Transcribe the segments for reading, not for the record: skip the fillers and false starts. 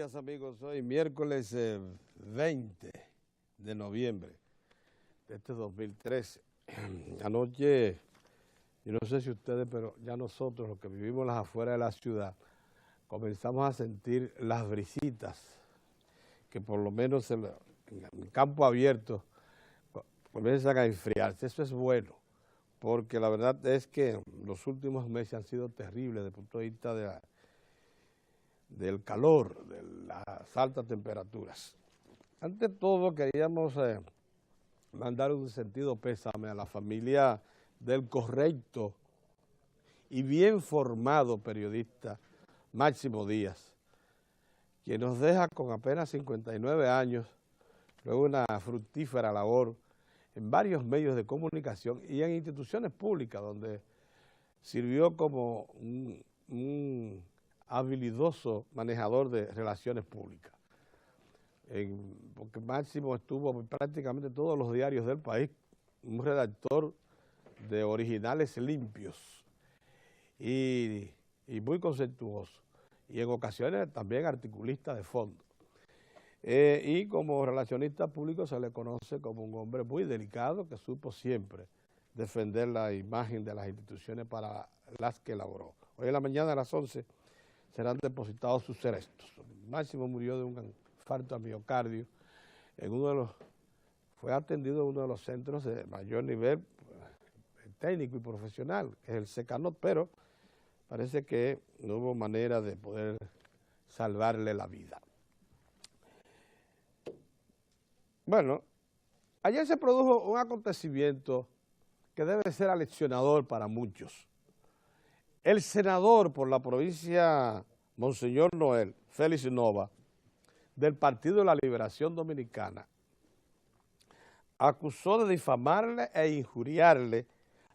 días, amigos. Hoy miércoles 20 de noviembre de este 2013. Anoche, yo no sé si ustedes, pero ya nosotros, los que vivimos las afueras de la ciudad, comenzamos a sentir las brisitas, que por lo menos en el campo abierto comienzan a enfriarse. Eso es bueno, porque la verdad es que los últimos meses han sido terribles desde el punto de vista del calor, de las altas temperaturas. Ante todo, queríamos mandar un sentido pésame a la familia del correcto y bien formado periodista Máximo Díaz, quien nos deja con apenas 59 años, luego una fructífera labor en varios medios de comunicación y en instituciones públicas, donde sirvió como un habilidoso manejador de relaciones públicas. Porque Máximo estuvo prácticamente todos los diarios del país, un redactor de originales limpios y muy conceptuoso, y en ocasiones también articulista de fondo. Y como relacionista público se le conoce como un hombre muy delicado que supo siempre defender la imagen de las instituciones para las que elaboró. Hoy en la mañana a las 11 serán depositados sus restos. Máximo murió de un infarto a miocardio fue atendido en uno de los centros de mayor nivel técnico y profesional, que es el Secanot, pero parece que no hubo manera de poder salvarle la vida. Bueno, ayer se produjo un acontecimiento que debe ser aleccionador para muchos. El senador por la provincia Monseñor Noel, Félix Nova, del Partido de la Liberación Dominicana, acusó de difamarle e injuriarle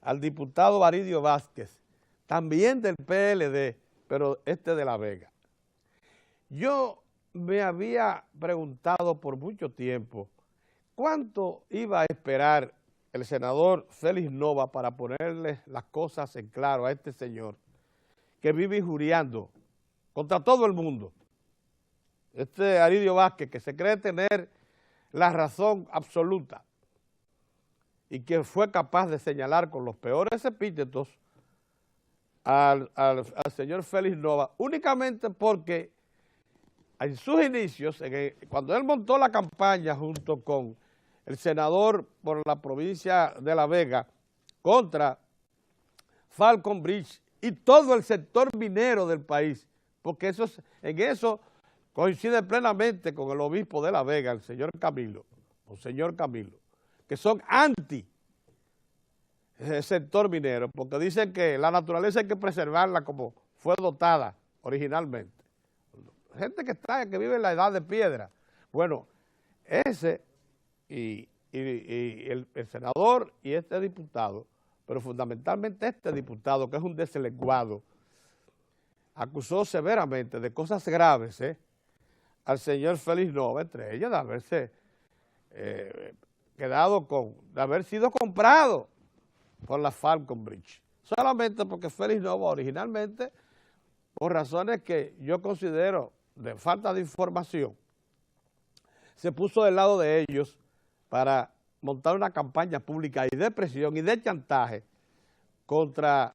al diputado Aridio Vázquez, también del PLD, pero de La Vega. Yo me había preguntado por mucho tiempo cuánto iba a esperar el senador Félix Nova para ponerle las cosas en claro a este señor que vive injuriando contra todo el mundo. Este Aridio Vázquez, que se cree tener la razón absoluta y que fue capaz de señalar con los peores epítetos al señor Félix Nova, únicamente porque en sus inicios, cuando él montó la campaña junto con el senador por la provincia de La Vega contra Falcon Bridge y todo el sector minero del país, porque en eso coincide plenamente con el obispo de La Vega, el señor Camilo, que son anti el sector minero, porque dicen que la naturaleza hay que preservarla como fue dotada originalmente. Gente que vive en la edad de piedra. Bueno, ese y el senador y este diputado, pero fundamentalmente este diputado, que es un deslenguado, acusó severamente de cosas graves al señor Félix Nova, entre ellas de haberse de haber sido comprado por la Falcon Bridge, solamente porque Félix Nova originalmente, por razones que yo considero de falta de información, se puso del lado de ellos para montar una campaña pública y de presión y de chantaje contra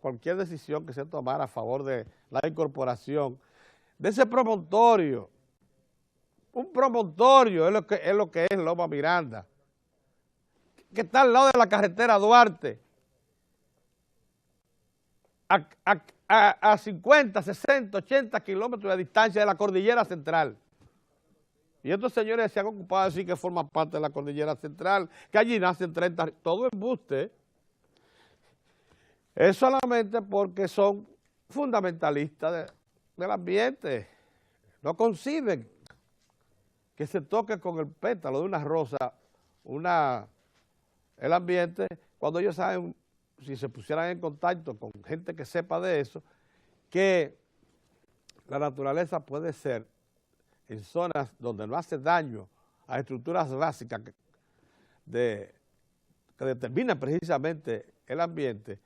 cualquier decisión que se tomara a favor de la incorporación de ese promontorio. Un promontorio es lo que es Loma Miranda, que está al lado de la carretera Duarte, a 50, 60, 80 kilómetros de distancia de la cordillera central. Y estos señores se han ocupado de decir que forman parte de la cordillera central, que allí nacen 30, todo embuste. Es solamente porque son fundamentalistas del ambiente. No conciben que se toque con el pétalo de una rosa el ambiente, cuando ellos saben, si se pusieran en contacto con gente que sepa de eso, que la naturaleza puede ser en zonas donde no hace daño a estructuras básicas que determinan precisamente el ambiente,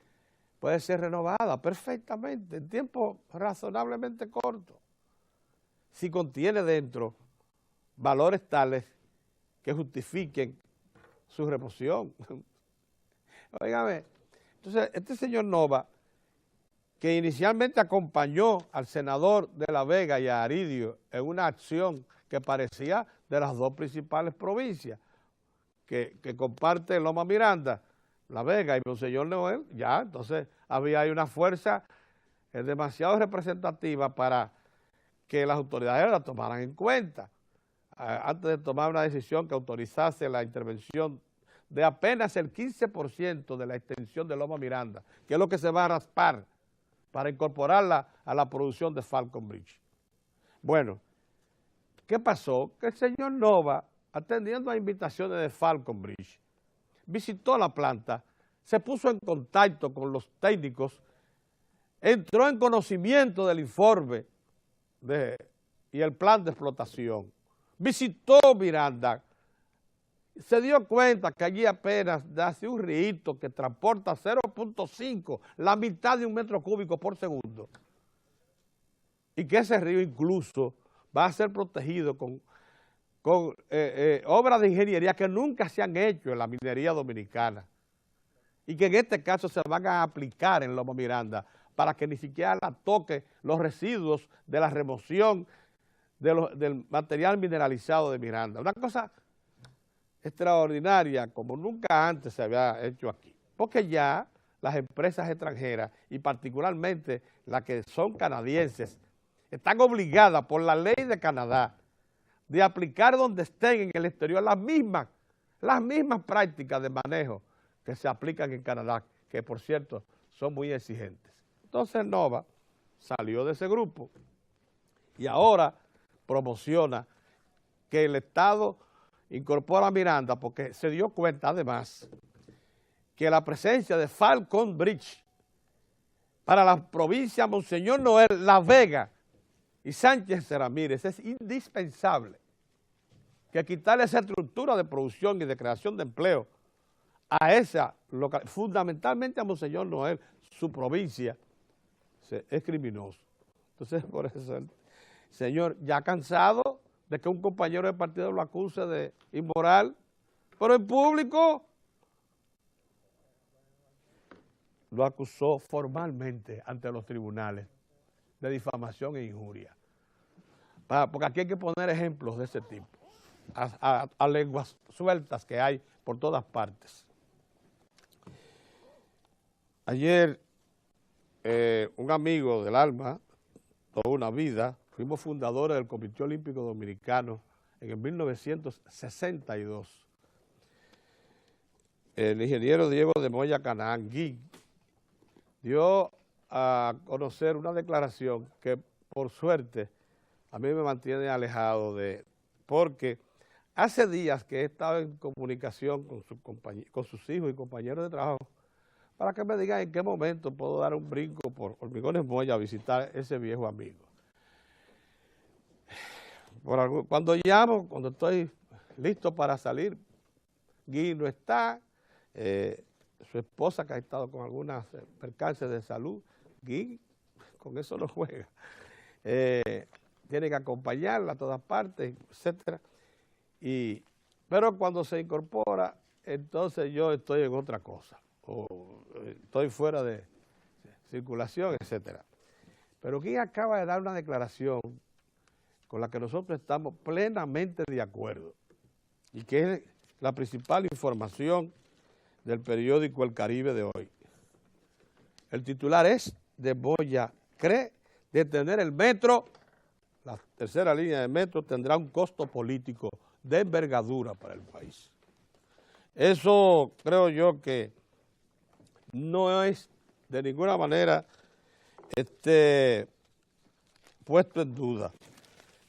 puede ser renovada perfectamente en tiempo razonablemente corto. si contiene dentro valores tales que justifiquen su remoción. Óigame, entonces este señor Nova, que inicialmente acompañó al senador de La Vega y a Aridio en una acción que parecía de las dos principales provincias que comparte Loma Miranda, La Vega y Monseñor Noel, ya, entonces había ahí una fuerza demasiado representativa para que las autoridades la tomaran en cuenta, antes de tomar una decisión que autorizase la intervención de apenas el 15% de la extensión de Loma Miranda, que es lo que se va a raspar para incorporarla a la producción de Falcon Bridge. Bueno, ¿qué pasó? Que el señor Nova, atendiendo a invitaciones de Falcon Bridge, visitó la planta, se puso en contacto con los técnicos, entró en conocimiento del informe y el plan de explotación, visitó Miranda, se dio cuenta que allí apenas hace un río que transporta 0.5, la mitad de un metro cúbico por segundo, y que ese río incluso va a ser protegido con obras de ingeniería que nunca se han hecho en la minería dominicana y que en este caso se van a aplicar en Loma Miranda para que ni siquiera la toque los residuos de la remoción del material mineralizado de Miranda. Una cosa extraordinaria como nunca antes se había hecho aquí, porque ya las empresas extranjeras y particularmente las que son canadienses están obligadas por la ley de Canadá de aplicar donde estén en el exterior las mismas prácticas de manejo que se aplican en Canadá, que por cierto son muy exigentes. Entonces Nova salió de ese grupo y ahora promociona que el Estado incorpora a Miranda porque se dio cuenta además que la presencia de Falcon Bridge para la provincia Monseñor Noel, La Vega y Sánchez Ramírez es indispensable, que quitarle esa estructura de producción y de creación de empleo a esa local, fundamentalmente a Monseñor Noel, su provincia, es criminoso. Entonces, por eso, el señor, ya cansado de que un compañero del partido lo acuse de inmoral, pero en público lo acusó formalmente ante los tribunales de difamación e injuria. Porque aquí hay que poner ejemplos de ese tipo, a lenguas sueltas que hay por todas partes. Ayer, un amigo del alma, toda una vida, fuimos fundadores del Comité Olímpico Dominicano en el 1962. El ingeniero Diego de Moya Canaán, Guy, dio a conocer una declaración que por suerte a mí me mantiene alejado porque hace días que he estado en comunicación con sus hijos y compañeros de trabajo para que me digan en qué momento puedo dar un brinco por Hormigones Moya a visitar ese viejo amigo. Cuando llamo, cuando estoy listo para salir, Guy no está, su esposa que ha estado con algunas percances de salud, Guy con eso no juega, tiene que acompañarla a todas partes, etcétera. Pero cuando se incorpora, entonces yo estoy en otra cosa, o estoy fuera de circulación, etcétera. Pero Guy acaba de dar una declaración con la que nosotros estamos plenamente de acuerdo y que es la principal información del periódico El Caribe de hoy. El titular es: de Moya cree detener el metro, la tercera línea de metro tendrá un costo político de envergadura para el país. Eso creo yo que no es de ninguna manera puesto en duda.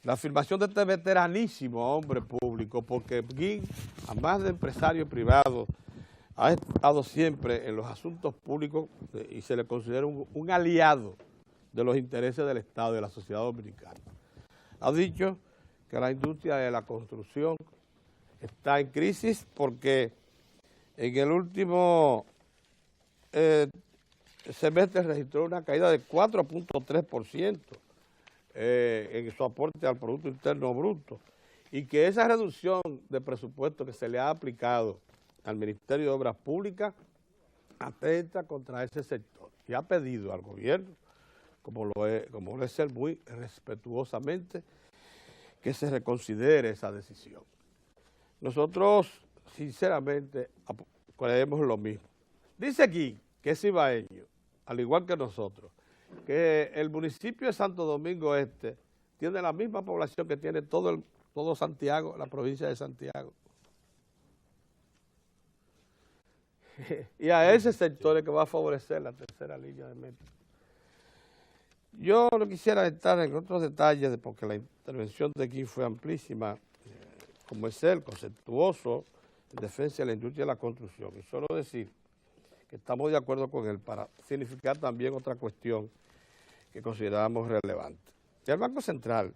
La afirmación de este veteranísimo hombre público, porque Guy, además de empresario privado, ha estado siempre en los asuntos públicos y se le considera un aliado de los intereses del Estado y de la sociedad dominicana. Ha dicho que la industria de la construcción está en crisis porque en el último semestre registró una caída de 4.3%. en su aporte al Producto Interno Bruto, y que esa reducción de presupuesto que se le ha aplicado al Ministerio de Obras Públicas atenta contra ese sector y ha pedido al gobierno, como debe ser muy respetuosamente, que se reconsidere esa decisión. Nosotros, sinceramente, creemos lo mismo. Dice aquí que es ibaeño, al igual que nosotros, que el municipio de Santo Domingo Este tiene la misma población que tiene todo Santiago, la provincia de Santiago. Y a ese sector es que va a favorecer la tercera línea de metro. Yo no quisiera entrar en otros detalles porque la intervención de aquí fue amplísima, como es el conceptuoso en defensa de la industria de la construcción. Y solo decir que estamos de acuerdo con él para significar también otra cuestión que consideramos relevante. El Banco Central,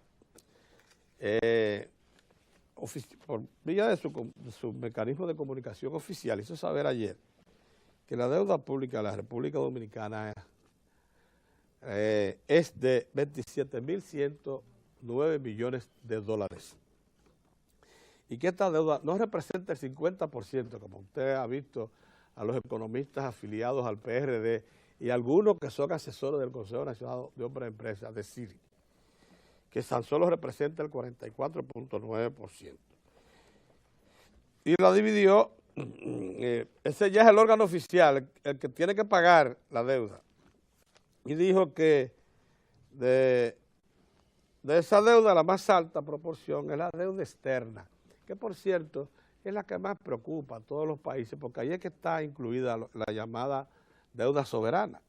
por vía de su mecanismo de comunicación oficial, hizo saber ayer que la deuda pública de la República Dominicana es de 27.109 millones de dólares. Y que esta deuda no representa el 50%, como usted ha visto a los economistas afiliados al PRD y algunos que son asesores del Consejo Nacional de Hombres de Empresas, decir que tan solo representa el 44.9%. Y lo dividió, ese ya es el órgano oficial, el que tiene que pagar la deuda. Y dijo que de esa deuda la más alta proporción es la deuda externa, que por cierto es la que más preocupa a todos los países, porque ahí es que está incluida la llamada deuda soberana.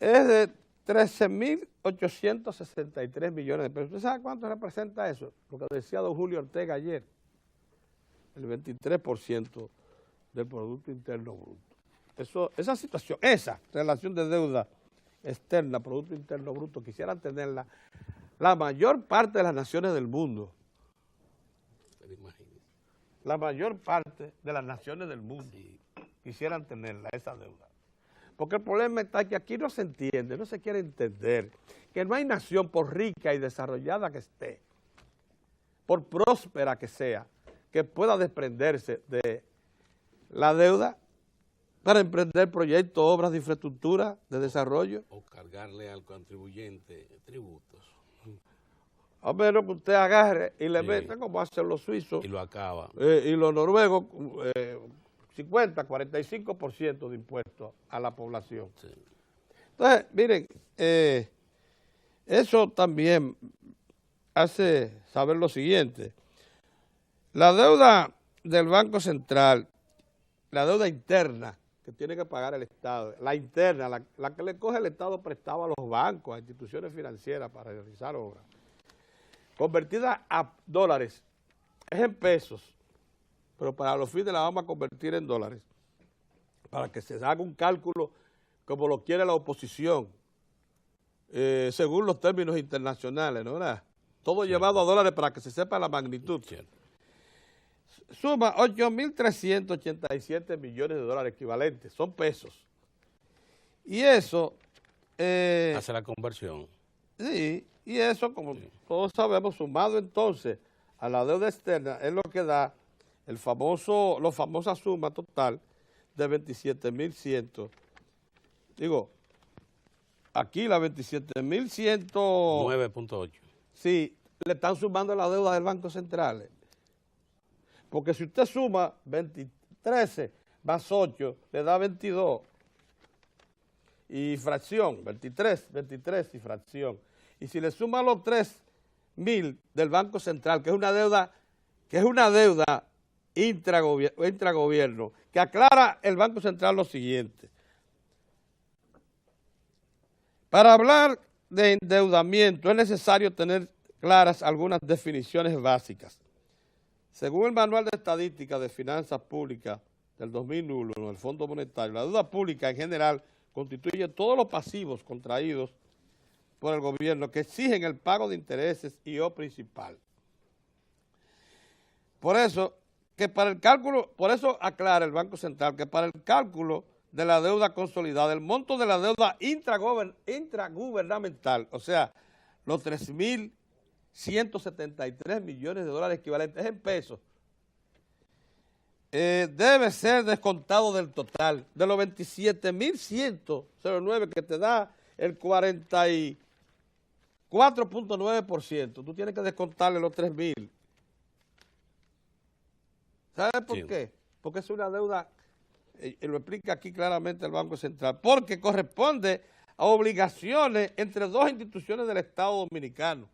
Es de 13.863 millones de pesos. ¿Usted sabe cuánto representa eso? Lo que decía don Julio Ortega ayer, el 23% del Producto Interno Bruto. Esa situación, esa relación de deuda externa, Producto Interno Bruto, quisieran tenerla la mayor parte de las naciones del mundo. La mayor parte de las naciones del mundo quisieran tenerla, esa deuda. Porque el problema está que aquí no se entiende, no se quiere entender que no hay nación, por rica y desarrollada que esté, por próspera que sea, que pueda desprenderse de la deuda para emprender proyectos, obras de infraestructura, de desarrollo. O cargarle al contribuyente tributos. A menos que usted agarre y le meta como hacen los suizos. Y lo acaba. Y los noruegos, 45% de impuestos a la población. Sí. Entonces, miren, eso también hace saber lo siguiente. La deuda del Banco Central, la deuda interna que tiene que pagar el Estado, la interna, la que le coge el Estado prestado a los bancos, a instituciones financieras para realizar obras, convertida a dólares, es en pesos, pero para los fines la vamos a convertir en dólares, para que se haga un cálculo como lo quiere la oposición, según los términos internacionales, ¿no? ¿Verdad? Todo llevado a dólares para que se sepa la magnitud. Suma 8.387 millones de dólares equivalentes, son pesos. Y eso... hace la conversión. Sí, y eso, como todos sabemos, sumado entonces a la deuda externa, es lo que da la famosa suma total de 27.100. Digo, aquí la 27.100... 9.8. Sí, le están sumando la deuda del Banco Central. Porque si usted suma 13 más 8, le da 22 y fracción, 23 y fracción. Y si le suma los 3.000 del Banco Central, que es una deuda intragobierno, que aclara el Banco Central lo siguiente. Para hablar de endeudamiento es necesario tener claras algunas definiciones básicas. Según el Manual de Estadística de Finanzas Públicas del 2001, el Fondo Monetario, la deuda pública en general constituye todos los pasivos contraídos por el gobierno que exigen el pago de intereses y o principal. Por eso aclara el Banco Central que para el cálculo de la deuda consolidada, el monto de la deuda intragubernamental, o sea, los 3.173 millones de dólares equivalentes en pesos, debe ser descontado del total, de los 27.109 que te da el 44.9%, tú tienes que descontarle los 3.000. ¿Sabes por qué? Porque es una deuda, lo explica aquí claramente el Banco Central, porque corresponde a obligaciones entre dos instituciones del Estado Dominicano.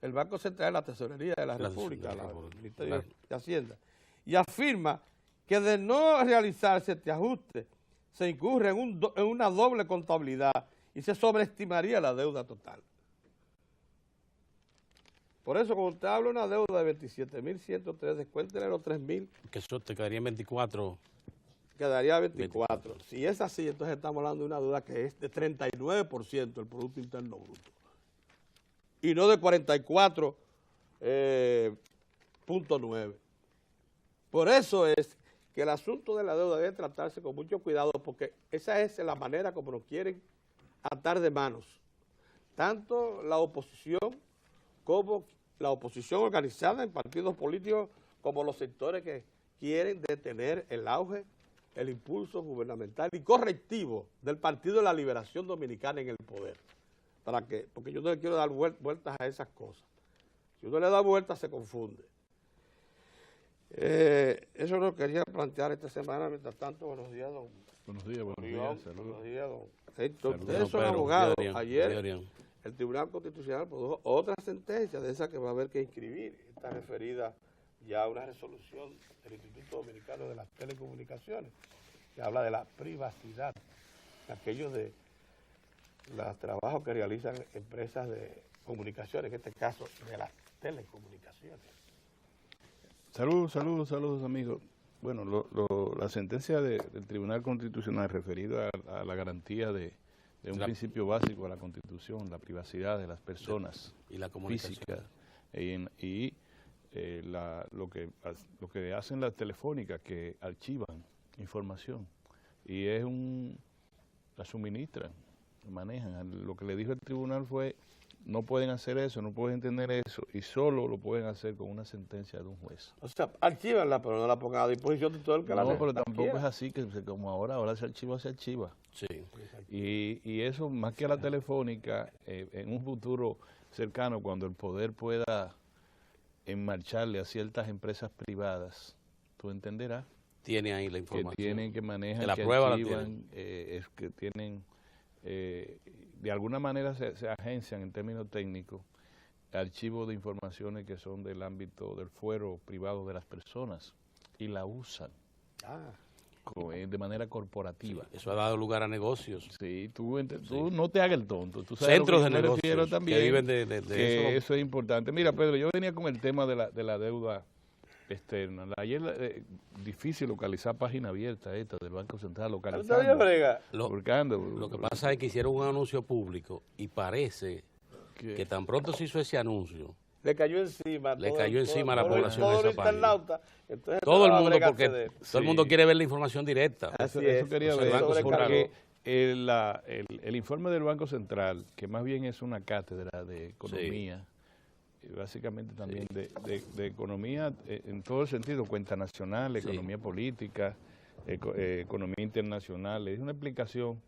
El Banco Central es la Tesorería de la República, el Ministerio de Hacienda, y afirma que de no realizarse este ajuste, se incurre en una doble contabilidad y se sobreestimaría la deuda total. Por eso, cuando usted habla de una deuda de 27.103, descuéntele los 3.000. Que eso te quedaría en 24. Quedaría 24. Si es así, entonces estamos hablando de una deuda que es de 39% del Producto Interno Bruto. Y no de 44.9. Por eso es que el asunto de la deuda debe tratarse con mucho cuidado, porque esa es la manera como nos quieren atar de manos. Tanto la oposición como la oposición organizada en partidos políticos, como los sectores que quieren detener el auge, el impulso gubernamental y correctivo del Partido de la Liberación Dominicana en el poder. Porque yo no le quiero dar vueltas a esas cosas. Si uno le da vueltas, se confunde. Eso lo quería plantear esta semana. Mientras tanto, buenos días, don. Buenos días, saludos. Buenos días, don. Ustedes son abogados. Ayer el Tribunal Constitucional produjo otra sentencia de esa que va a haber que inscribir. Está referida ya a una resolución del Instituto Dominicano de las Telecomunicaciones, que habla de la privacidad, aquellos de los trabajos que realizan empresas de comunicaciones, en este caso de las telecomunicaciones. Saludos amigos. Bueno, la sentencia del Tribunal Constitucional referida a la garantía de un principio básico de la Constitución, la privacidad de las personas y la comunicación físicas lo que hacen las telefónicas, que archivan información y la suministran, manejan. Lo que le dijo el tribunal fue: no pueden hacer eso, no pueden tener eso, y solo lo pueden hacer con una sentencia de un juez. O sea, archívanla, pero no la pongan a disposición de todo el que la No, pero tampoco es así, que como ahora se archiva, se archiva. Sí. Y eso, más que a la telefónica, en un futuro cercano, cuando el poder pueda enmarcharle a ciertas empresas privadas, tú entenderás. Tiene ahí la información. Que tienen, que manejan, la que prueba archivan, que tienen... de alguna manera se agencian en términos técnicos archivos de informaciones que son del ámbito del fuero privado de las personas y la usan de manera corporativa. Sí, eso ha dado lugar a negocios. Sí, tú no te hagas el tonto. Tú sabes centros de me negocios también, que viven de eso es importante. Mira, Pedro, yo venía con el tema de la deuda externa. Ayer difícil localizar página abierta esta del Banco Central, Lo que pasa es que hicieron un anuncio público y parece que tan pronto se hizo ese anuncio, le cayó encima a la población de esa página. Todo el mundo, porque todo el mundo quiere ver la información directa. Eso quería ver, porque el informe del Banco Central, que más bien es una cátedra de economía, básicamente también de economía en todo el sentido, cuenta nacional, economía política, economía internacional, es una explicación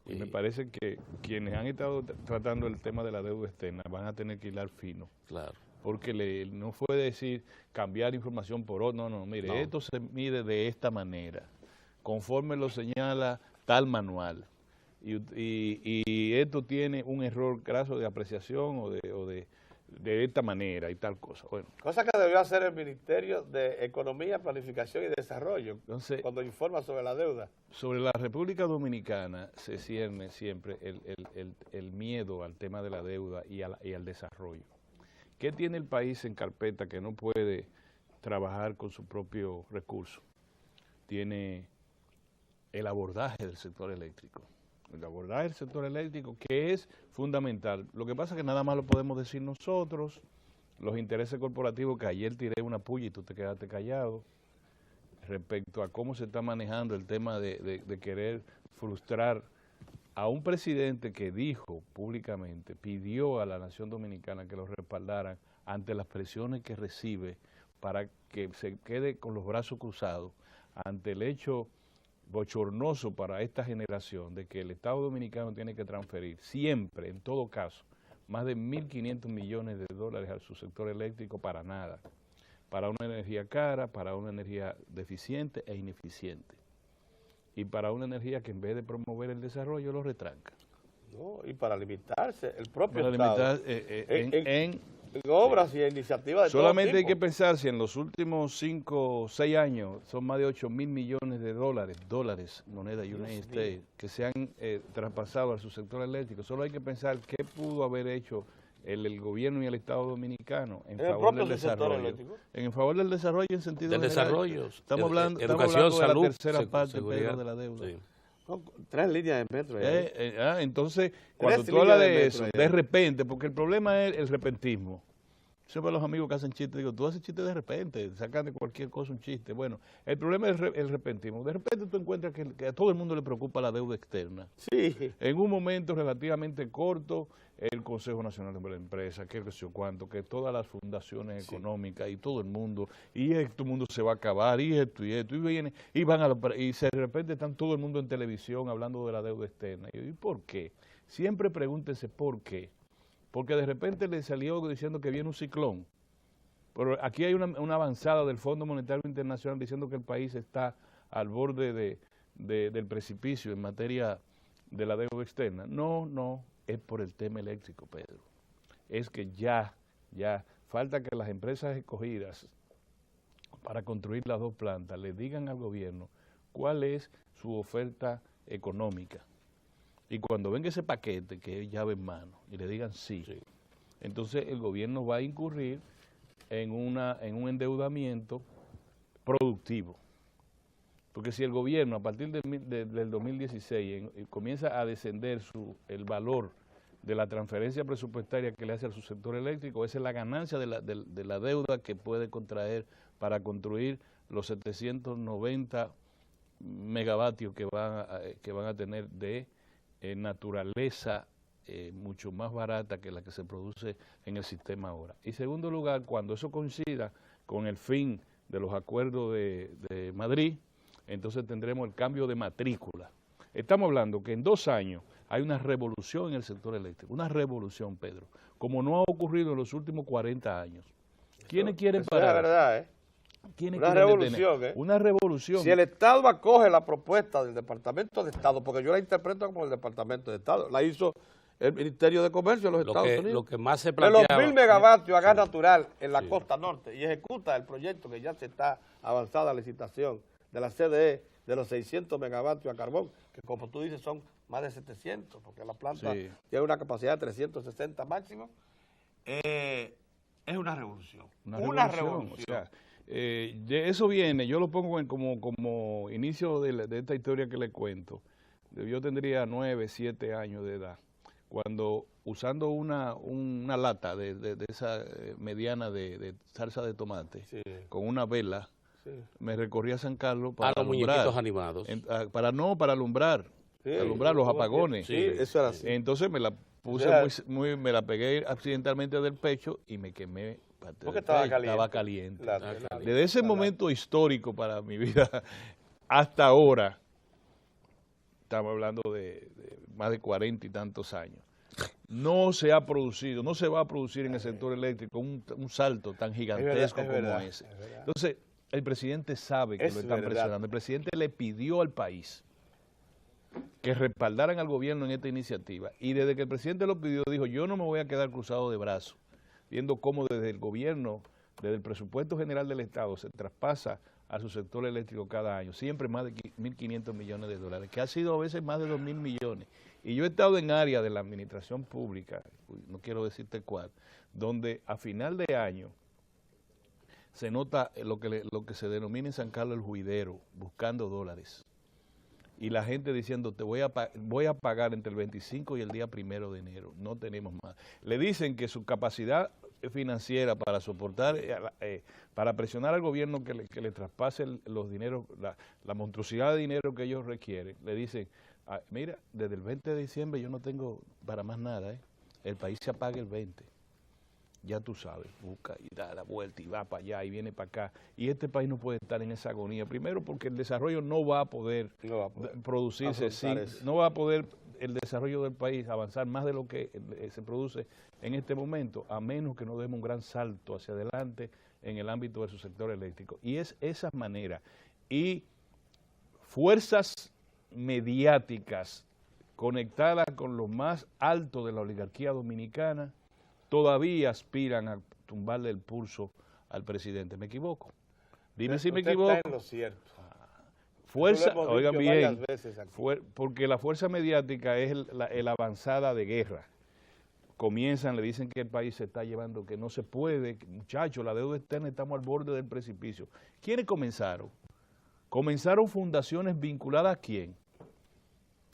y me parece que quienes han estado tratando el tema de la deuda externa van a tener que hilar fino. Claro. Porque no fue decir cambiar información por otra, no, mire, esto se mide de esta manera, conforme lo señala tal manual, y esto tiene un error graso de apreciación o de esta manera y tal cosa. Bueno, cosa que debió hacer el Ministerio de Economía, Planificación y Desarrollo, entonces, cuando informa sobre la deuda. Sobre la República Dominicana se cierne siempre el miedo al tema de la deuda y al desarrollo. ¿Qué tiene el país en carpeta que no puede trabajar con su propio recurso? Tiene el abordaje del sector eléctrico. El abordaje del sector eléctrico, que es fundamental. Lo que pasa es que nada más lo podemos decir nosotros, los intereses corporativos, que ayer tiré una puya y tú te quedaste callado, respecto a cómo se está manejando el tema de querer frustrar a un presidente que dijo públicamente, pidió a la nación dominicana que lo respaldaran ante las presiones que recibe para que se quede con los brazos cruzados ante el hecho bochornoso para esta generación de que el Estado Dominicano tiene que transferir siempre, en todo caso, más de 1.500 millones de dólares a su sector eléctrico para nada, para una energía cara, para una energía deficiente e ineficiente, y para una energía que en vez de promover el desarrollo lo retranca. No, y para limitarse el propio Para Estado limitar, en obras y iniciativas de solamente todo hay que tipo. pensar si en los últimos 5 o 6 años son más de 8.000 millones de dólares, moneda United States, que se han traspasado a su sector eléctrico. Solo hay que pensar qué pudo haber hecho el gobierno y el Estado dominicano en favor del desarrollo. En favor del desarrollo en sentido del general. desarrollo, Estamos hablando educación, de salud, la tercera parte, seguridad, Pedro, de la deuda. sí. Son 3 líneas de metro. Entonces, cuando tú líneas hablas de de metro eso, allá. de repente, porque el problema es el repentismo. Siempre los amigos que hacen chistes, digo, tú haces chistes de repente, sacan de cualquier cosa un chiste. Bueno, el problema es el repentismo. De repente tú encuentras que a todo el mundo le preocupa la deuda externa. Sí. En un momento relativamente corto, el Consejo Nacional de la Empresa, que sé yo cuánto, que todas las fundaciones económicas y todo el mundo, y todo el mundo se va a acabar, y viene, y de repente están todo el mundo en televisión hablando de la deuda externa. ¿Y por qué? Siempre pregúntense por qué. Porque de repente le salió diciendo que viene un ciclón. Pero aquí hay una avanzada del Fondo Monetario Internacional diciendo que el país está al borde del precipicio en materia de la deuda externa. No, es por el tema eléctrico, Pedro. Es que ya falta que las empresas escogidas para construir las 2 plantas le digan al gobierno cuál es su oferta económica. Y cuando venga ese paquete, que es llave en mano, y le digan sí, entonces el gobierno va a incurrir en un endeudamiento productivo. Porque si el gobierno a partir del 2016 comienza a descender el valor de la transferencia presupuestaria que le hace a su sector eléctrico, esa es la ganancia de la deuda que puede contraer para construir los 790 megavatios que van a tener de naturaleza mucho más barata que la que se produce en el sistema ahora. Y segundo lugar, cuando eso coincida con el fin de los acuerdos de Madrid, entonces tendremos el cambio de matrícula. Estamos hablando que en 2 años hay una revolución en el sector eléctrico, una revolución, Pedro, como no ha ocurrido en los últimos 40 años. ¿Quiénes quieren parar? Es la verdad, una revolución, Una revolución. Si el Estado acoge la propuesta del Departamento de Estado, porque yo la interpreto como el Departamento de Estado, la hizo el Ministerio de Comercio de los Estados Unidos. Lo que más se de planteaba... los 1.000 megavatios a gas natural en la costa norte, y ejecuta el proyecto que ya se está avanzada la licitación de la CDE de los 600 megavatios a carbón, que como tú dices son más de 700, porque la planta tiene una capacidad de 360 máximo. Es una revolución. Una revolución. O sea, de eso viene, yo lo pongo como inicio de esta historia que le cuento. Yo tendría 9, 7 años de edad, cuando usando una lata de esa mediana de salsa de tomate, con una vela, me recorría San Carlos para los alumbrar. muñequitos animados. Para alumbrar, alumbrar los apagones. Sí, eso era así. Entonces me la puse me la pegué accidentalmente del pecho y me quemé. Porque estaba caliente. Caliente. Desde ese momento histórico para mi vida hasta ahora, estamos hablando de más de 40 y tantos años, no se ha producido, no se va a producir en el sector eléctrico un salto tan gigantesco como ese. Entonces, el presidente sabe que lo están presionando. El presidente le pidió al país que respaldaran al gobierno en esta iniciativa. Y desde que el presidente lo pidió, dijo, yo no me voy a quedar cruzado de brazos, viendo cómo desde el gobierno, desde el presupuesto general del Estado, se traspasa a su sector eléctrico cada año, siempre más de 1.500 millones de dólares, que ha sido a veces más de 2.000 millones. Y yo he estado en áreas de la administración pública, no quiero decirte cuál, donde a final de año se nota lo que se denomina en San Carlos el juidero, buscando dólares. Y la gente diciendo, voy a pagar entre el 25 y el día 1 de enero, no tenemos más. Le dicen que su capacidad financiera para soportar, para presionar al gobierno que le traspase los dineros, la monstruosidad de dinero que ellos requieren, le dicen, Mira, desde el 20 de diciembre yo no tengo para más nada, ¿eh? El país se apaga el 20. Ya tú sabes, busca y da la vuelta y va para allá y viene para acá. Y este país no puede estar en esa agonía. Primero porque el desarrollo no va a poder, producirse, no va a poder el desarrollo del país avanzar más de lo que se produce en este momento, a menos que no demos un gran salto hacia adelante en el ámbito de su sector eléctrico. Y es esa manera. Y fuerzas mediáticas conectadas con lo más alto de la oligarquía dominicana todavía aspiran a tumbarle el pulso al presidente. ¿Me equivoco? Dime si me equivoco. Está en lo cierto. Fuerza, oigan bien, porque la fuerza mediática es la avanzada de guerra. Comienzan, le dicen que el país se está llevando, que no se puede, muchachos, la deuda externa, estamos al borde del precipicio. ¿Quiénes comenzaron? Comenzaron fundaciones vinculadas ¿a quién?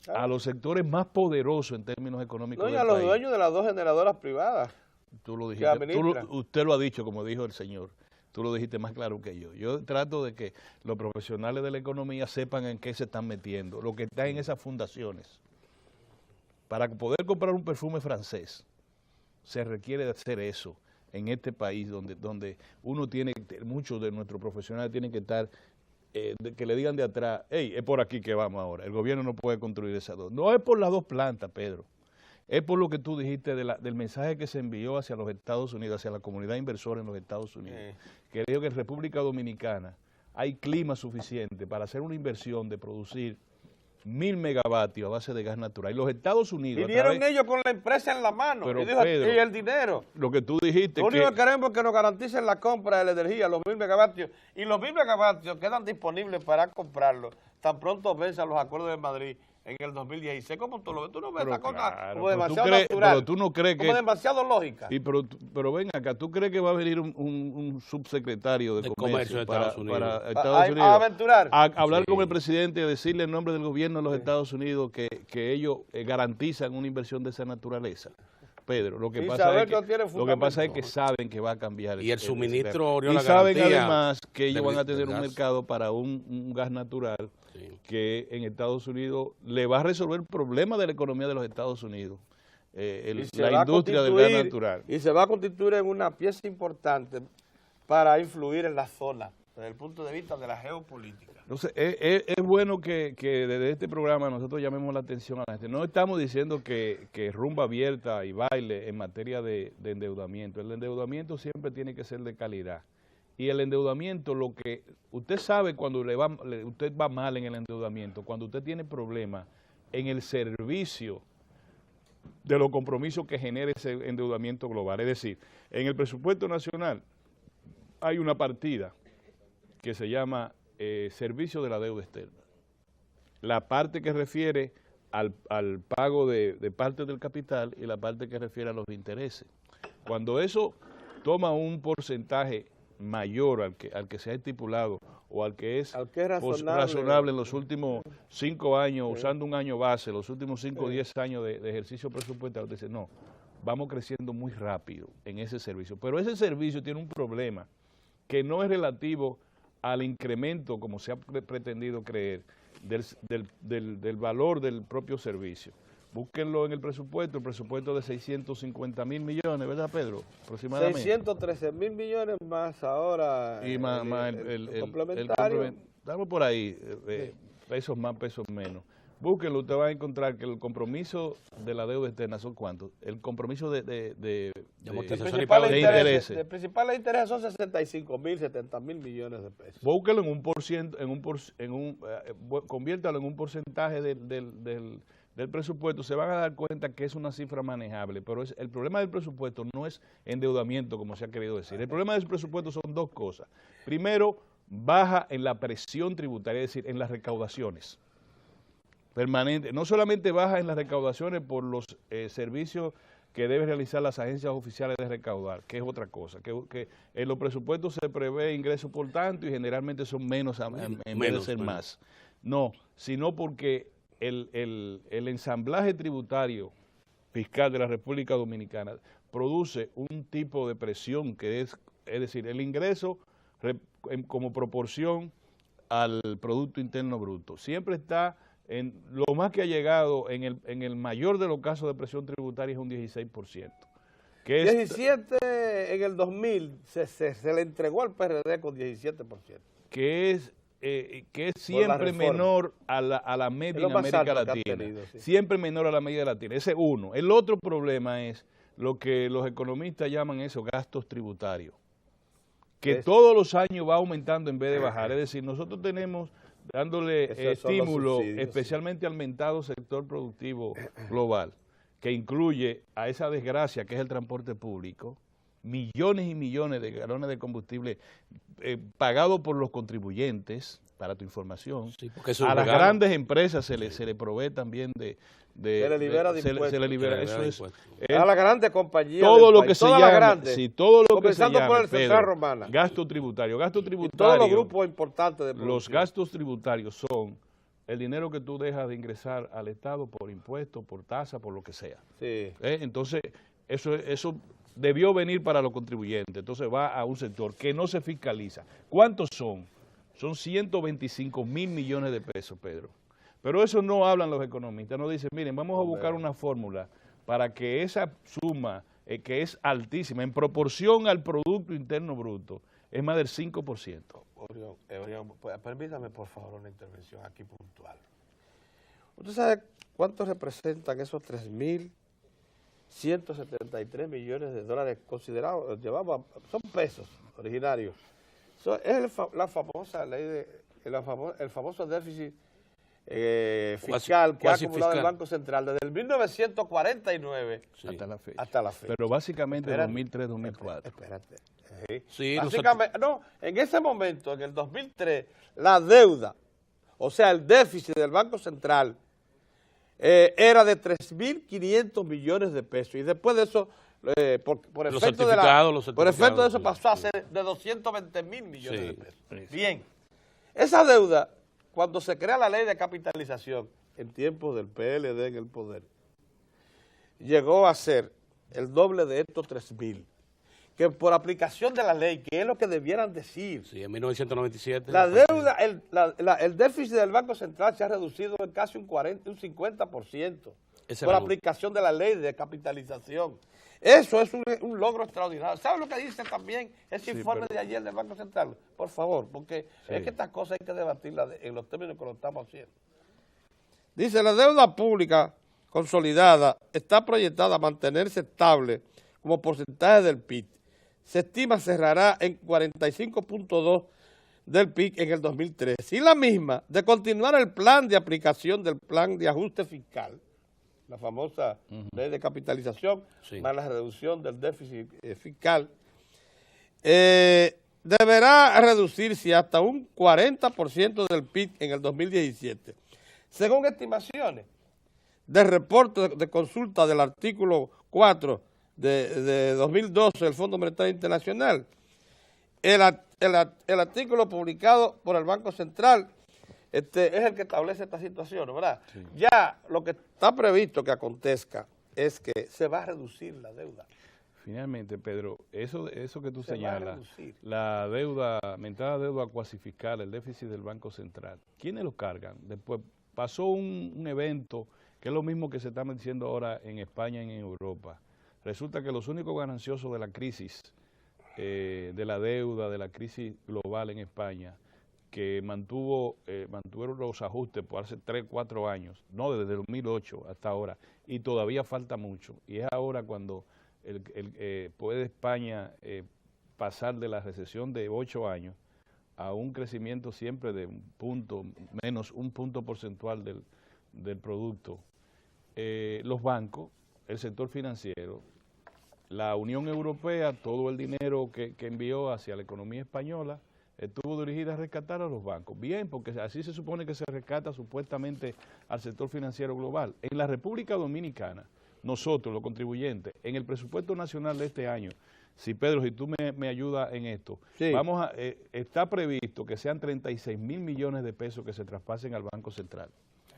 A los sectores más poderosos en términos económicos del país. No, y a los dueños de las dos generadoras privadas. Tú lo dijiste, usted lo ha dicho, como dijo el señor. Tú lo dijiste más claro que yo. Yo trato de que los profesionales de la economía sepan en qué se están metiendo, lo que está en esas fundaciones. Para poder comprar un perfume francés, se requiere de hacer eso en este país donde uno tiene, muchos de nuestros profesionales tienen que estar, que le digan de atrás, hey, es por aquí que vamos ahora, el gobierno no puede construir esas dos. No es por las dos plantas, Pedro. Es por lo que tú dijiste del mensaje que se envió hacia los Estados Unidos, hacia la comunidad inversora en los Estados Unidos, que dijo que en República Dominicana hay clima suficiente para hacer una inversión de producir 1000 megavatios a base de gas natural. Y los Estados Unidos... Vinieron ellos con la empresa en la mano, pero, y, dijo, Pedro, y el dinero. Lo que tú dijiste... Lo único que queremos es que nos garanticen la compra de la energía, los 1000 megavatios. Y los 1000 megavatios quedan disponibles para comprarlos tan pronto venzan los acuerdos de Madrid en el 2016. ¿Cómo tú lo ves? Tú no ves esa cosa como demasiado natural, pero tú no crees como demasiado lógica. Pero ven acá, ¿tú crees que va a venir un subsecretario de comercio de Estados Unidos para Estados Unidos a aventurar? A hablar con el presidente, a decirle en nombre del gobierno de los Estados Unidos que ellos garantizan una inversión de esa naturaleza? Pedro, lo que pasa es que saben que va a cambiar. Y el suministro y saben además que ellos van a tener un mercado para un gas natural que en Estados Unidos le va a resolver el problema de la economía de los Estados Unidos, la industria del gas natural. Y se va a constituir en una pieza importante para influir en la zona, desde el punto de vista de la geopolítica. Entonces, es bueno que desde este programa nosotros llamemos la atención a la gente. No estamos diciendo que rumba abierta y baile en materia de endeudamiento. El endeudamiento siempre tiene que ser de calidad. Y el endeudamiento, lo que usted sabe cuando usted va mal en el endeudamiento, cuando usted tiene problemas en el servicio de los compromisos que genera ese endeudamiento global. Es decir, en el presupuesto nacional hay una partida que se llama servicio de la deuda externa. La parte que refiere al pago de parte del capital y la parte que refiere a los intereses. Cuando eso toma un porcentaje mayor al que se ha estipulado o al que es razonable en los últimos 5 años, usando un año base, los últimos 5 o 10 años de ejercicio presupuestario, dice, no, vamos creciendo muy rápido en ese servicio. Pero ese servicio tiene un problema que no es relativo al incremento, como se ha pretendido creer, del valor del propio servicio. Búsquenlo en el presupuesto de 650.000 millones, ¿verdad, Pedro? Aproximadamente. 613.000 millones más ahora. Y más el complementario. Estamos por ahí, pesos más, pesos menos. Búsquenlo, usted va a encontrar que el compromiso de la deuda externa son ¿cuántos? El compromiso de intereses. El principal interés son 65.000, 70.000 millones de pesos. Búsquelo conviértalo en un porcentaje del presupuesto, se van a dar cuenta que es una cifra manejable, pero el problema del presupuesto no es endeudamiento, como se ha querido decir. El problema del presupuesto son dos cosas. Primero, baja en la presión tributaria, es decir, en las recaudaciones permanentes. No solamente baja en las recaudaciones por los servicios que deben realizar las agencias oficiales de recaudar, que es otra cosa, que en los presupuestos se prevé ingresos por tanto y generalmente son menos en vez de ser más. No, sino porque el ensamblaje tributario fiscal de la República Dominicana produce un tipo de presión que es decir, el ingreso como proporción al Producto Interno Bruto. Siempre está lo más que ha llegado en el mayor de los casos de presión tributaria es un 16%. Que 17 en el 2000 se le entregó al PRD con 17%. Que es siempre menor a la media en América Latina. Tenido, sí. Siempre menor a la media latina. Ese es uno. El otro problema es lo que los economistas llaman esos gastos tributarios, que todos los años va aumentando en vez de bajar. Es decir, nosotros tenemos dándole estímulo, especialmente al aumentado sector productivo global, que incluye a esa desgracia que es el transporte público, millones y millones de galones de combustible pagados por los contribuyentes, para tu información. Sí, a las grandes empresas se le provee también se le libera de impuestos. Se le libera, eso es. A las grandes compañías. Todo lo que se llama, todo lo que se llama, por el Central Romana. Gasto tributario. Y todos los grupos importantes de producción. Los gastos tributarios son el dinero que tú dejas de ingresar al Estado por impuestos, por tasa, por lo que sea. Sí. Entonces, eso debió venir para los contribuyentes. Entonces va a un sector que no se fiscaliza. ¿Cuántos son? Son 125 mil millones de pesos, Pedro. Pero eso no hablan los economistas. No dicen, miren, vamos a buscar una fórmula para que esa suma, que es altísima, en proporción al Producto Interno Bruto, es más del 5%. Permítame, por favor, una intervención aquí puntual. ¿Usted sabe cuánto representan esos 3.173 millones de dólares considerados? Son pesos originarios. Es la famosa ley el famoso déficit fiscal que ha acumulado el Banco Central desde el 1949 hasta la fecha. Pero básicamente en 2003-2004. Espérate. Sí, básicamente, en ese momento, en el 2003, la deuda, o sea, el déficit del Banco Central era de 3.500 millones de pesos y después de eso por efecto de eso pasó a ser de 220.000 millones de pesos. Bien, esa deuda, cuando se crea la ley de capitalización en tiempos del PLD en el poder, llegó a ser el doble de estos 3.000, que por aplicación de la ley, que es lo que debieran decir. Sí, en 1997. La deuda, el déficit del Banco Central se ha reducido en casi un 50% por aplicación de la ley de capitalización. Eso es un logro extraordinario. ¿Sabe lo que dice también ese informe de ayer del Banco Central? Por favor, porque es que estas cosas hay que debatirlas en los términos que lo estamos haciendo. Dice, la deuda pública consolidada está proyectada a mantenerse estable como porcentaje del PIB. Se estima cerrará en 45.2 del PIB en el 2013. Y la misma, de continuar el plan de aplicación del plan de ajuste fiscal, la famosa ley de capitalización, más la reducción del déficit fiscal, deberá reducirse hasta un 40% del PIB en el 2017. Según estimaciones del reporte de consulta del artículo 4 de 2012 del Fondo Monetario Internacional, el artículo publicado por el Banco Central es el que establece esta situación, ¿verdad? Sí. Ya lo que está previsto que acontezca es que se va a reducir la deuda. Finalmente, Pedro, eso que tú señalas, la deuda, aumentada deuda cuasi fiscal, el déficit del Banco Central, ¿quiénes lo cargan? Después pasó un evento que es lo mismo que se está diciendo ahora en España y en Europa. Resulta que los únicos gananciosos de la crisis, de la deuda, de la crisis global en España, que mantuvieron los ajustes por hace 3, 4 años, no desde el 2008 hasta ahora, y todavía falta mucho. Y es ahora cuando puede España pasar de la recesión de 8 años a un crecimiento siempre de menos un punto porcentual del producto. Los bancos, el sector financiero, la Unión Europea, todo el dinero que envió hacia la economía española, estuvo dirigida a rescatar a los bancos. Bien, porque así se supone que se rescata supuestamente al sector financiero global. En la República Dominicana, nosotros, los contribuyentes, en el presupuesto nacional de este año, Pedro, si tú me ayudas en esto, está previsto que sean 36.000 millones de pesos que se traspasen al Banco Central.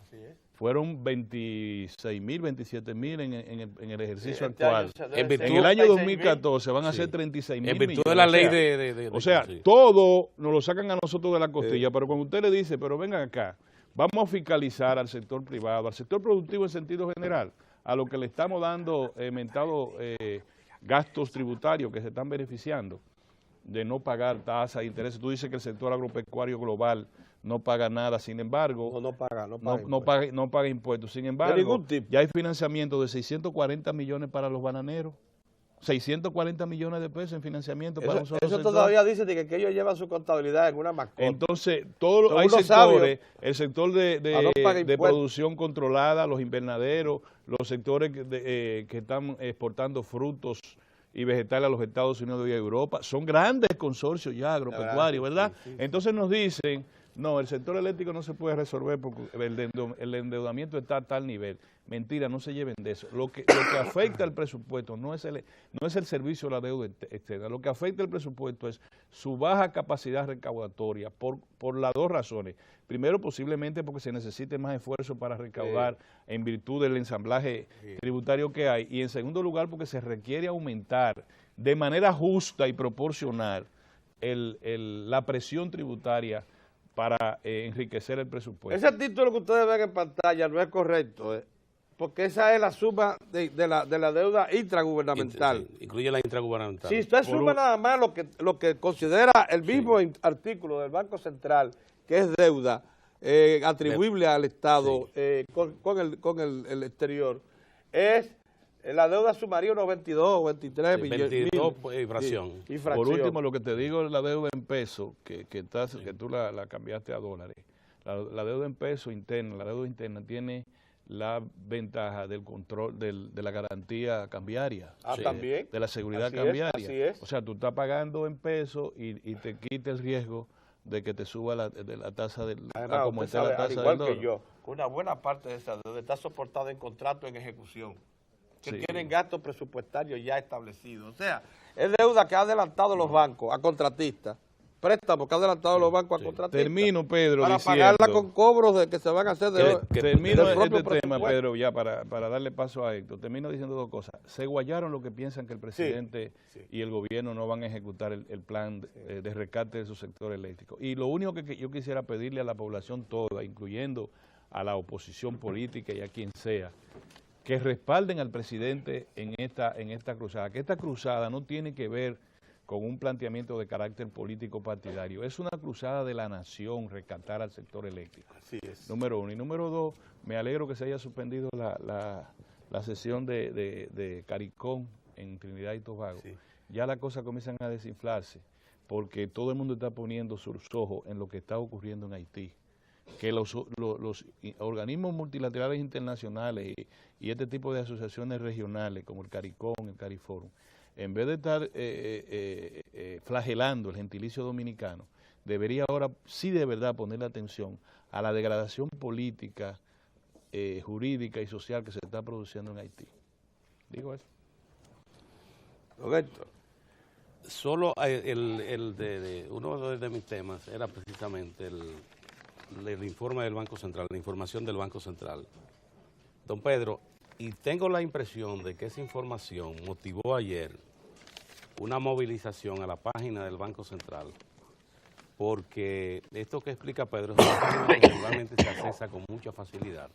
Así es. Fueron 26.000, 27.000 en el ejercicio actual. En el año 2014 van a ser 36.000 millones. En virtud de la ley todo nos lo sacan a nosotros de la costilla, pero cuando usted le dice, pero vengan acá, vamos a fiscalizar al sector privado, al sector productivo en sentido general, a lo que le estamos dando gastos tributarios que se están beneficiando de no pagar tasas, intereses. Tú dices que el sector agropecuario global no paga nada, sin embargo, no paga impuestos. Sin embargo, ya hay financiamiento de 640 millones para los bananeros, 640 millones de pesos en financiamiento para un solo sector. Eso todavía dice que ellos llevan su contabilidad en una mascota. Entonces, hay sectores, el sector de producción controlada, los invernaderos, los sectores que están exportando frutos y vegetales a los Estados Unidos y a Europa, son grandes consorcios ya agropecuarios, ¿verdad? Sí. Entonces nos dicen, no, el sector eléctrico no se puede resolver porque el endeudamiento está a tal nivel. Mentira, no se lleven de eso. Lo que afecta al presupuesto no es el servicio de la deuda externa. Lo que afecta al presupuesto es su baja capacidad recaudatoria por las dos razones. Primero, posiblemente porque se necesite más esfuerzo para recaudar en virtud del ensamblaje tributario que hay. Y en segundo lugar, porque se requiere aumentar de manera justa y proporcional la presión tributaria para enriquecer el presupuesto. Ese título que ustedes ven en pantalla no es correcto, porque esa es la suma de la deuda intragubernamental. Sí, incluye la intragubernamental. Si usted suma nada más lo que considera el mismo artículo del Banco Central, que es deuda atribuible al Estado con el exterior, es la deuda sumaría unos 22 o 23 millones. 22 infracción. Por último, lo que te digo es la deuda en pesos, que tú la cambiaste a dólares. La deuda en pesos interna, la deuda interna tiene la ventaja del control de la garantía cambiaria. También. De la seguridad así cambiaria. Así es. O sea, tú estás pagando en pesos y te quita el riesgo de que te suba la tasa del Además, como usted está sabe, la tasa al igual del que dólar. yo, una buena parte de esa deuda está soportada en contrato en ejecución, que Sí. tienen gastos presupuestarios ya establecidos. O sea, es deuda que ha adelantado los bancos a contratistas, préstamos que ha adelantado los bancos a contratistas. Termino, Pedro, para diciendo, pagarla con cobros de que se van a hacer termino del propio este tema, presupuesto. Pedro, ya para darle paso a Héctor. Termino diciendo dos cosas. Se guayaron los que piensan que el presidente y el gobierno no van a ejecutar el plan de rescate de su sector eléctrico. Y lo único que yo quisiera pedirle a la población toda, incluyendo a la oposición política y a quien sea, que respalden al presidente en esta cruzada, que esta cruzada no tiene que ver con un planteamiento de carácter político partidario, es una cruzada de la nación, rescatar al sector eléctrico. Así es. Número uno. Y número dos, me alegro que se haya suspendido la sesión de CARICOM en Trinidad y Tobago. Sí. Ya las cosas comienzan a desinflarse, porque todo el mundo está poniendo sus ojos en lo que está ocurriendo en Haití. Que los organismos multilaterales internacionales y este tipo de asociaciones regionales como el CARICOM, el CARIFORUM, en vez de estar flagelando el gentilicio dominicano, debería ahora sí de verdad ponerle atención a la degradación política, jurídica y social que se está produciendo en Haití. Digo eso. Correcto. Solo uno de mis temas era precisamente el informe del Banco Central, la información del Banco Central. Don Pedro, y tengo la impresión de que esa información motivó ayer una movilización a la página del Banco Central, porque esto que explica Pedro es una página que realmente se accesa con mucha facilidad,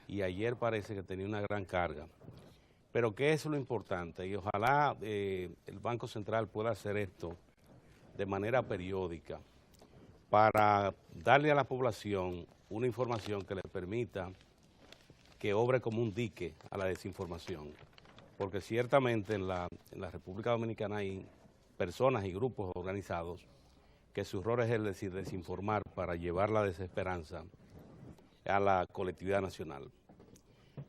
y ayer parece que tenía una gran carga. Pero ¿qué es lo importante? Y ojalá el Banco Central pueda hacer esto de manera periódica, para darle a la población una información que le permita que obre como un dique a la desinformación. Porque ciertamente en la República Dominicana hay personas y grupos organizados que su rol es el de desinformar para llevar la desesperanza a la colectividad nacional.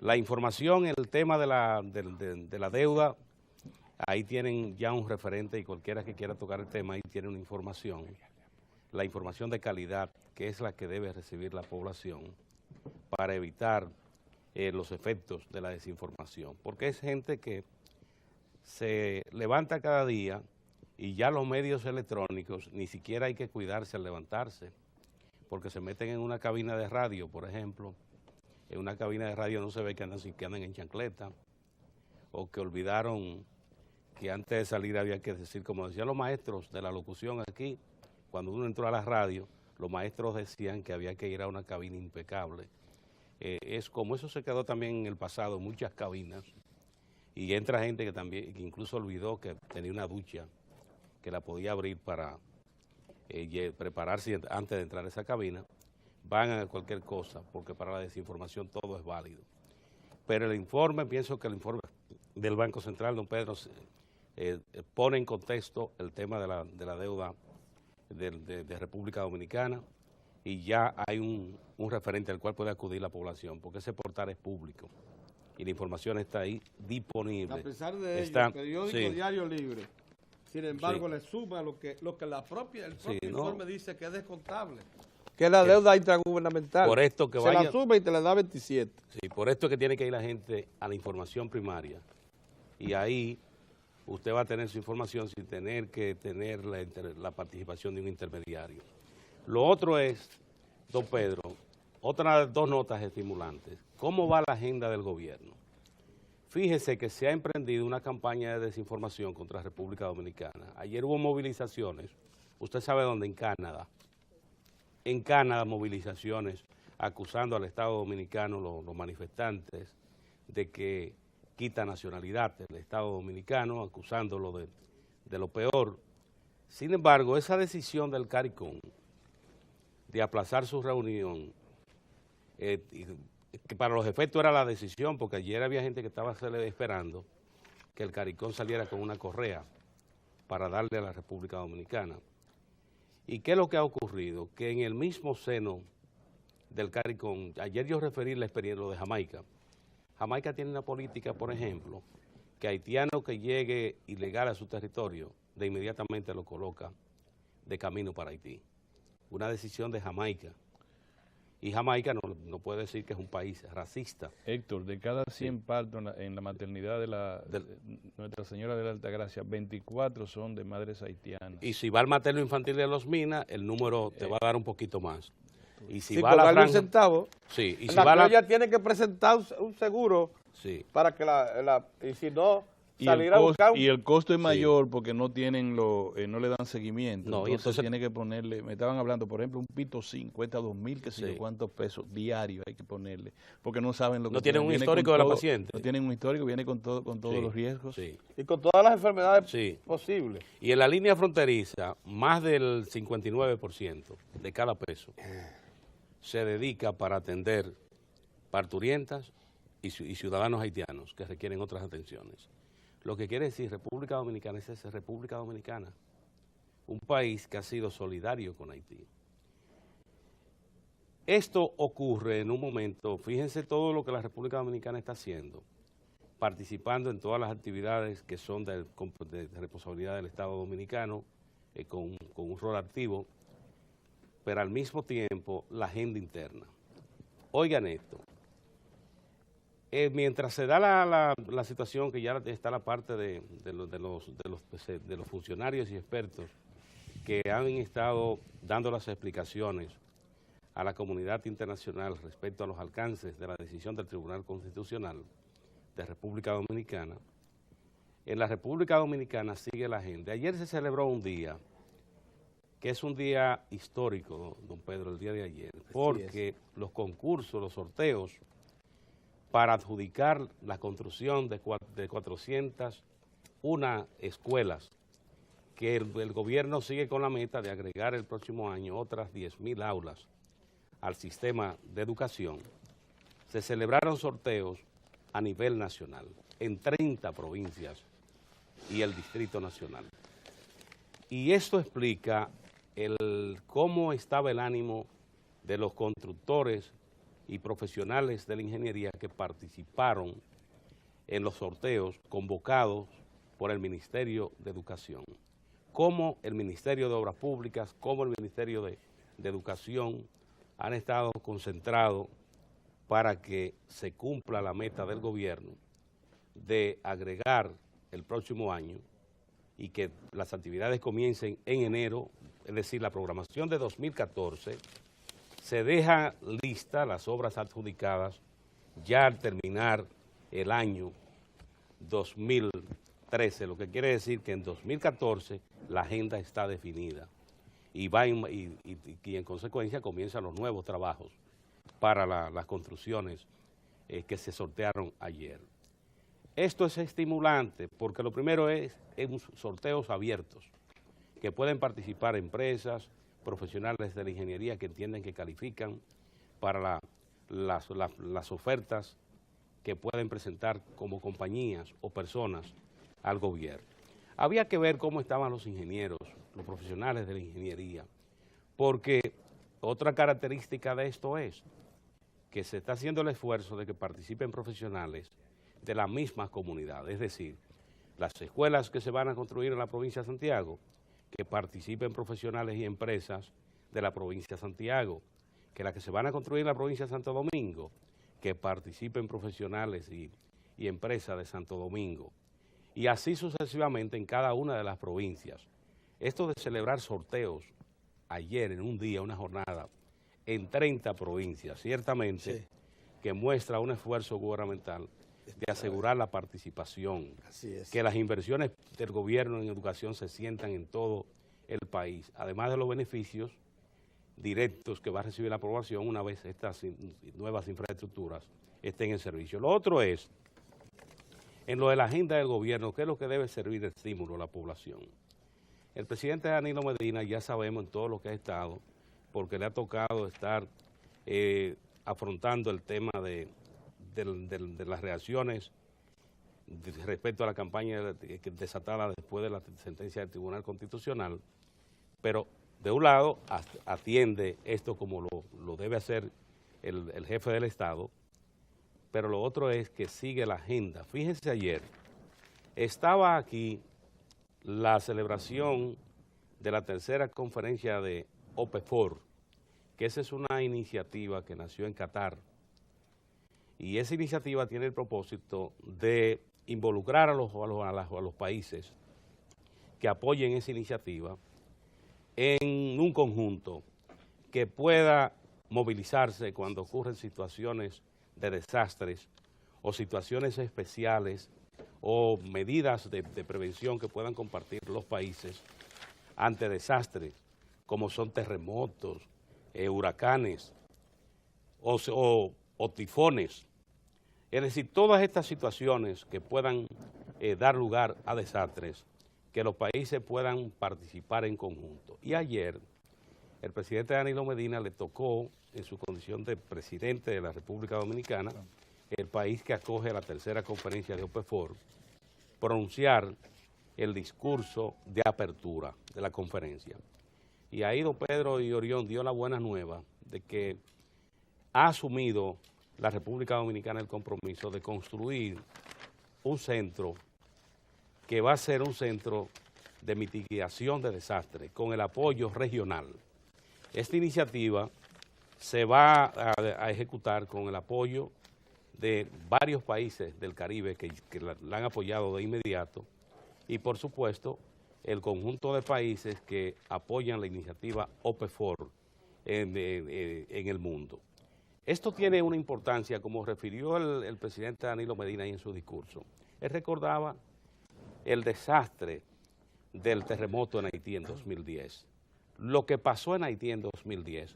La información, el tema de la deuda, ahí tienen ya un referente y cualquiera que quiera tocar el tema, ahí tiene una información. La información de calidad, que es la que debe recibir la población para evitar los efectos de la desinformación. Porque es gente que se levanta cada día y ya los medios electrónicos ni siquiera hay que cuidarse al levantarse, porque se meten en una cabina de radio, por ejemplo. En una cabina de radio no se ve que andan en chancleta, o que olvidaron que antes de salir había que decir, como decían los maestros de la locución aquí, cuando uno entró a la radio, los maestros decían que había que ir a una cabina impecable. Es como eso se quedó también en el pasado, muchas cabinas, y entra gente que también, que incluso olvidó que tenía una ducha, que la podía abrir para prepararse antes de entrar a esa cabina, van a cualquier cosa, porque para la desinformación todo es válido. Pero el informe, pienso que el informe del Banco Central, don Pedro, pone en contexto el tema de la deuda de República Dominicana, y ya hay un referente al cual puede acudir la población, porque ese portal es público y la información está ahí disponible. A pesar de ello, el periódico Diario Libre, sin embargo, le suma lo que el propio informe dice que es descontable. Que es la deuda intragubernamental. Por esto que se la suma y te la da 27. Sí, por esto que tiene que ir la gente a la información primaria. Y ahí usted va a tener su información sin tener que tener la participación de un intermediario. Lo otro es, don Pedro, otras dos notas estimulantes. ¿Cómo va la agenda del gobierno? Fíjese que se ha emprendido una campaña de desinformación contra la República Dominicana. Ayer hubo movilizaciones, usted sabe dónde, en Canadá. En Canadá, movilizaciones acusando al Estado Dominicano, los manifestantes, de que quita nacionalidad del Estado Dominicano, acusándolo de lo peor. Sin embargo, esa decisión del CARICOM de aplazar su reunión, que para los efectos era la decisión, porque ayer había gente que estaba esperando que el CARICOM saliera con una correa para darle a la República Dominicana. ¿Y qué es lo que ha ocurrido? Que en el mismo seno del CARICOM, ayer yo referí la experiencia de Jamaica. Jamaica tiene una política, por ejemplo, que haitiano que llegue ilegal a su territorio, de inmediatamente lo coloca de camino para Haití. Una decisión de Jamaica. Y Jamaica no puede decir que es un país racista. Héctor, de cada 100 partos en la maternidad de Nuestra Señora de la Altagracia, 24 son de madres haitianas. Y si va al materno infantil de Los Minas, el número te va a dar un poquito más. Y si sí, va a la franja, un centavo, sí, y si la va ella tiene que presentar un seguro, sí, para que y si no, salir a buscar y el costo es mayor porque no tienen no le dan seguimiento. No, entonces tiene que ponerle, me estaban hablando, por ejemplo, un pito 5 cuesta 2.000, que sé yo cuántos pesos diarios hay que ponerle, porque no saben lo que no tienen un histórico de la paciente. No tienen un histórico, viene con todos los riesgos. Sí. Y con todas las enfermedades posibles. Y en la línea fronteriza, más del 59% de cada peso se dedica para atender parturientas y ciudadanos haitianos que requieren otras atenciones. Lo que quiere decir República Dominicana es esa República Dominicana, un país que ha sido solidario con Haití. Esto ocurre en un momento, fíjense todo lo que la República Dominicana está haciendo, participando en todas las actividades que son de responsabilidad del Estado Dominicano, con un rol activo, pero al mismo tiempo la agenda interna. Oigan esto. Mientras se da la situación que ya está la parte de los funcionarios y expertos que han estado dando las explicaciones a la comunidad internacional respecto a los alcances de la decisión del Tribunal Constitucional de República Dominicana, en la República Dominicana sigue la agenda. Ayer se celebró un día, que es un día histórico, don Pedro, el día de ayer, porque los concursos, los sorteos, para adjudicar la construcción de 401 escuelas, que el gobierno sigue con la meta de agregar el próximo año otras 10.000 aulas al sistema de educación. Se celebraron sorteos a nivel nacional, en 30 provincias y el Distrito Nacional. Y esto explica cómo estaba el ánimo de los constructores y profesionales de la ingeniería que participaron en los sorteos convocados por el Ministerio de Educación, como el Ministerio de Obras Públicas, como el Ministerio de Educación han estado concentrados para que se cumpla la meta del gobierno de agregar el próximo año y que las actividades comiencen en enero, es decir, la programación de 2014, se deja lista las obras adjudicadas ya al terminar el año 2013, lo que quiere decir que en 2014 la agenda está definida. y en consecuencia comienzan los nuevos trabajos para las construcciones que se sortearon ayer. Esto es estimulante porque lo primero es sorteos abiertos, que pueden participar empresas, profesionales de la ingeniería que entienden que califican para las ofertas que pueden presentar como compañías o personas al gobierno. Había que ver cómo estaban los ingenieros, los profesionales de la ingeniería, porque otra característica de esto es que se está haciendo el esfuerzo de que participen profesionales de la misma comunidad, es decir, las escuelas que se van a construir en la provincia de Santiago, que participen profesionales y empresas de la provincia de Santiago, que las que se van a construir en la provincia de Santo Domingo, que participen profesionales y empresas de Santo Domingo, y así sucesivamente en cada una de las provincias. Esto de celebrar sorteos ayer en un día, una jornada, en 30 provincias, ciertamente sí, que muestra un esfuerzo gubernamental de asegurar la participación, que las inversiones del gobierno en educación se sientan en todo el país, además de los beneficios directos que va a recibir la población una vez estas nuevas infraestructuras estén en servicio. Lo otro es, en lo de la agenda del gobierno, ¿qué es lo que debe servir de estímulo a la población? El presidente Danilo Medina, ya sabemos en todo lo que ha estado, porque le ha tocado estar afrontando el tema de las reacciones respecto a la campaña desatada después de la sentencia del Tribunal Constitucional, pero de un lado atiende esto como lo debe hacer el jefe del Estado, pero lo otro es que sigue la agenda. Fíjense, ayer estaba aquí la celebración de la tercera conferencia de OPEFOR, que esa es una iniciativa que nació en Qatar, y esa iniciativa tiene el propósito de involucrar a los países que apoyen esa iniciativa en un conjunto que pueda movilizarse cuando ocurren situaciones de desastres o situaciones especiales o medidas de prevención que puedan compartir los países ante desastres como son terremotos, huracanes o tifones. Es decir, todas estas situaciones que puedan dar lugar a desastres, que los países puedan participar en conjunto. Y ayer, el presidente Danilo Medina le tocó, en su condición de presidente de la República Dominicana, el país que acoge la tercera conferencia de OPEFOR, pronunciar el discurso de apertura de la conferencia. Y ahí don Pedro y Orión dio la buena nueva de que ha asumido la República Dominicana el compromiso de construir un centro que va a ser un centro de mitigación de desastres con el apoyo regional. Esta iniciativa se va a ejecutar con el apoyo de varios países del Caribe que la han apoyado de inmediato y por supuesto el conjunto de países que apoyan la iniciativa OPEFOR en el mundo. Esto tiene una importancia, como refirió el presidente Danilo Medina ahí en su discurso. Él recordaba el desastre del terremoto en Haití en 2010. Lo que pasó en Haití en 2010,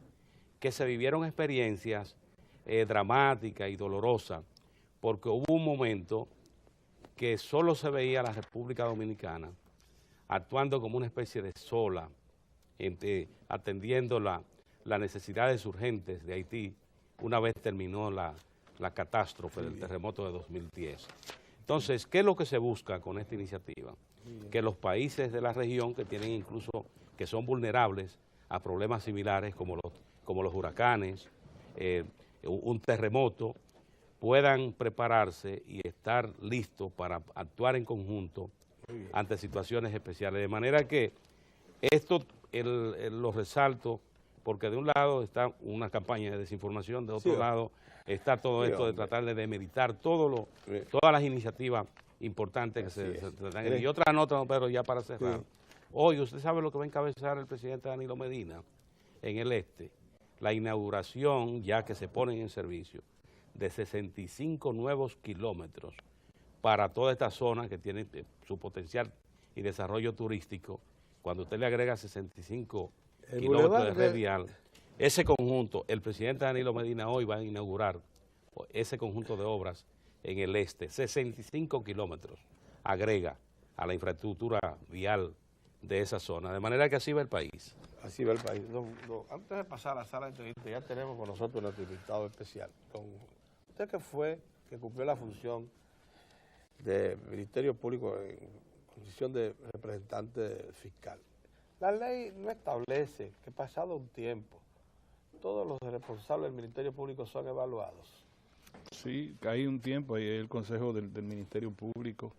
que se vivieron experiencias dramáticas y dolorosas, porque hubo un momento que solo se veía a la República Dominicana actuando como una especie de sola, atendiendo las necesidades urgentes de Haití, una vez terminó la catástrofe del terremoto de 2010. Entonces, ¿qué es lo que se busca con esta iniciativa? Que los países de la región que tienen incluso, que son vulnerables a problemas similares como los huracanes, un terremoto, puedan prepararse y estar listos para actuar en conjunto ante situaciones especiales. De manera que esto lo resalto porque de un lado está una campaña de desinformación, de otro lado está todo esto de tratar de demeritar todas las iniciativas importantes que se dan. Y otra nota, don Pedro, ya para cerrar. Hoy, ¿usted sabe lo que va a encabezar el presidente Danilo Medina en el este? La inauguración, ya que se ponen en servicio, de 65 nuevos kilómetros para toda esta zona que tiene su potencial y desarrollo turístico. Cuando usted le agrega 65 El kilómetros de bulevar red vial. Ese conjunto, el presidente Danilo Medina hoy va a inaugurar ese conjunto de obras en el este, 65 kilómetros, agrega a la infraestructura vial de esa zona, de manera que así va el país. Así va el país. Antes de pasar a la sala de entrevista, ya tenemos con nosotros nuestro invitado especial. Usted que cumplió la función del Ministerio Público en condición de representante fiscal. La ley no establece que pasado un tiempo todos los responsables del Ministerio Público son evaluados. Sí, hay un tiempo, ahí el Consejo del Ministerio Público,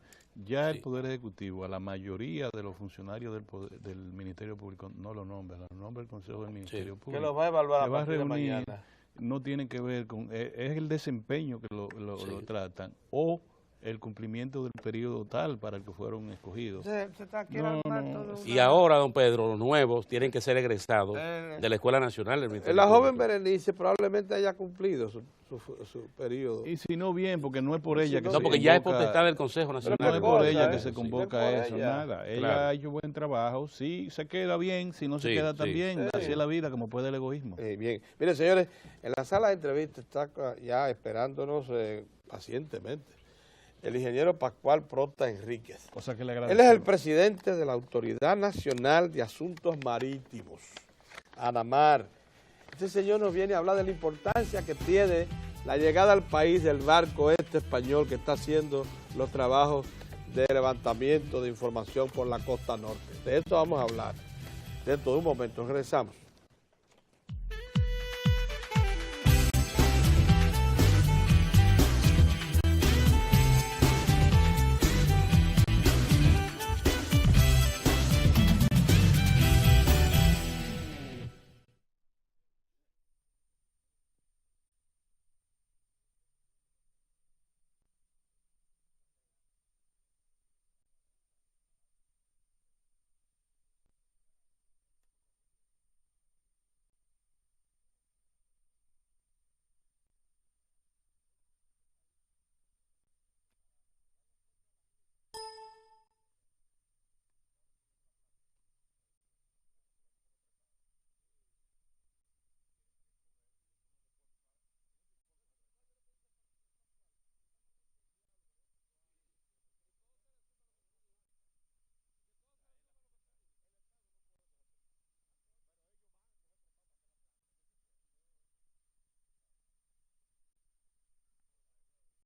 ya Sí. el Poder Ejecutivo, a la mayoría de los funcionarios del Ministerio Público no lo nombra, lo nombra el Consejo del Ministerio Público. Que lo va a evaluar Se a va a partir de reunir, mañana. no tiene que ver con, es el desempeño que lo tratan, o el cumplimiento del periodo tal para el que fueron escogidos. Y ahora, don Pedro, los nuevos tienen que ser egresados de la Escuela Nacional del Ministerio La joven Público. Berenice probablemente haya cumplido su periodo. Y si no bien, porque no es por ella que No, se porque ya es convoca, potestad del Consejo Nacional. no es Pero por cosa, ella que ¿eh? se Sí, convoca no es por eso, ella. nada. Ella Claro. ha hecho buen trabajo, sí, se queda bien, si no se Sí, queda sí. tan bien, Sí. así es la vida, como puede el egoísmo. Bien. Miren, señores, en la sala de entrevista está ya esperándonos pacientemente el ingeniero Pascual Prota Enríquez. Cosa que le Él agradezco. es el presidente de la Autoridad Nacional de Asuntos Marítimos, ANAMAR. Este señor nos viene a hablar de la importancia que tiene la llegada al país del barco español que está haciendo los trabajos de levantamiento de información por la costa norte. De esto vamos a hablar dentro de un momento. Regresamos.